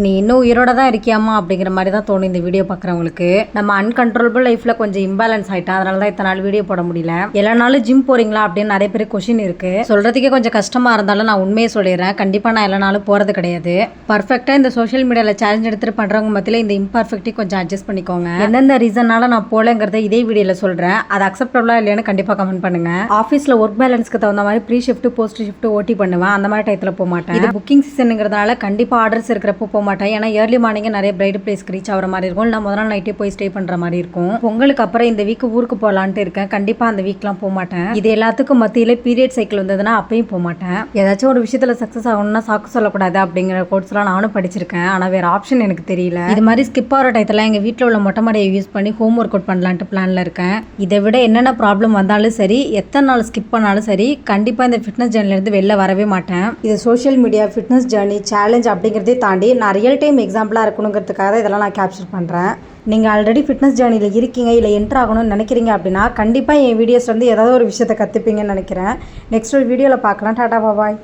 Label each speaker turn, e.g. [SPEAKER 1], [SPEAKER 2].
[SPEAKER 1] நீ இன்னும் உயிரோட தான் இருக்கியாமா அப்படிங்கிற மாதிரி தான் தோணும் இந்த வீடியோ பார்க்குறவங்களுக்கு. நம்ம அன்கண்ட்ரோலபிள் லைஃப்பில் கொஞ்சம் இம்பேலன்ஸ் ஆகிட்டேன், அதனால தான் இத்தனை நாள் வீடியோ போட முடியல. எல்லா நாளும் ஜிம் போகிறீங்களா அப்படின்னு நிறைய பேர் கொஷின் இருக்குது. சொல்கிறதுக்கே கொஞ்சம் கஷ்டமாக இருந்தாலும் நான் உண்மையை சொல்லிடுறேன், கண்டிப்பாக நான் எல்லா நாளும் போகிறது கிடையாது. பர்ஃபெக்டாக இந்த சோஷியல் மீடியாவில் சேலஞ்ச் எடுத்துகிட்டு பண்ணுறவங்க மத்தியில் இந்த இம்பர்ஃபெக்ட்டையும் கொஞ்சம் அட்ஜஸ்ட் பண்ணிக்கோங்க. எந்தெந்த ரீசனால நான் போகலங்கிறத இதே வீடியோவில் சொல்கிறேன், அது அக்செப்டபுளாக இல்லையான்னு கண்டிப்பாக கமெண்ட் பண்ணுங்கள். ஆஃபீஸில் ஒர்க் பேலன்ஸ்க்கு தகுந்த மாதிரி ப்ரீ ஷிஃப்ட் போஸ்ட் ஷிஃப்ட் ஓட்டி பண்ணுவேன், அந்த மாதிரி டயத்தில் போக மாட்டேன். இது புக்கிங் சீசனுங்கிறதுனால கண்டிப்பாக ஆர்டர்ஸ் இருக்கிறப்போ போக மாட்டேன். ஏன்னா ஏர்லி மார்னிங்கே நிறைய பிரைட் பிளேஸ்க்கு ரீச் ஆகிற மாதிரி இருக்கும், இல்லை முதல் நாள் நைட்டே போய் ஸ்டே பண்ணுற மாதிரி இருக்கும். பொங்கலுக்கு அப்புறம் இந்த வீக் ஊருக்கு போகலான்ட்டு இருக்கேன், கண்டிப்பாக அந்த வீக்லாம் போக மாட்டேன். இது எல்லாத்துக்கும் மத்தியில் பீரியட் சைக்கிள் வந்ததுன்னா அப்பயும் போக மாட்டேன். ஏதாச்சும் ஒரு விஷயத்தில் சக்ஸஸ் ஆகணும்னா சாக்கு சொல்லக்கூடாது அப்படிங்கிற கோட்ஸ்லாம் நானும் படிச்சிருக்கேன், ஆனால் வேறு ஆப்ஷன் எனக்கு தெரியல. இது மாதிரி ஸ்கிப் ஆகிற டயத்தில் எங்கள் வீட்டில் உள்ள மொட்டை மாடியை யூஸ் பண்ணி ஹோம் ஒர்க் அவுட் பண்ணலான்ட்டு பிளானில் இருக்கேன். இதை விட என்னென்ன ப்ராப்ளம் வந்தாலும் சரி, எத்தனை நாள் ஸ்கிப் பண்ணாலும் சரி, கண்டிப்பாக இந்த ஃபிட்னஸ் ஜேர்னிலேருந்து வெளில வரவே மாட்டேன். இது social media fitness journey challenge அப்படிங்கிறதே தாண்டி நான் ரியல் டைம் எக்ஸாம்பிளாக இருக்கணுங்கிறதுக்காக இதெல்லாம் நான் கேப்சர் பண்ணுறேன். நீங்கள் ஆல்ரெடி ஃபிட்னஸ் ஜேர்னியில் இருக்கீங்க, இல்லை என்ட்ரு ஆகணும்னு நினைக்கிறீங்க அப்படின்னா கண்டிப்பாக என் வீடியோஸ் வந்து ஏதாவது ஒரு விஷயத்தை கற்றுப்பீங்கன்னு நினைக்கிறேன். நெக்ஸ்ட் ஒரு வீடியோவில் பார்க்கலாம். டாடா பாய்.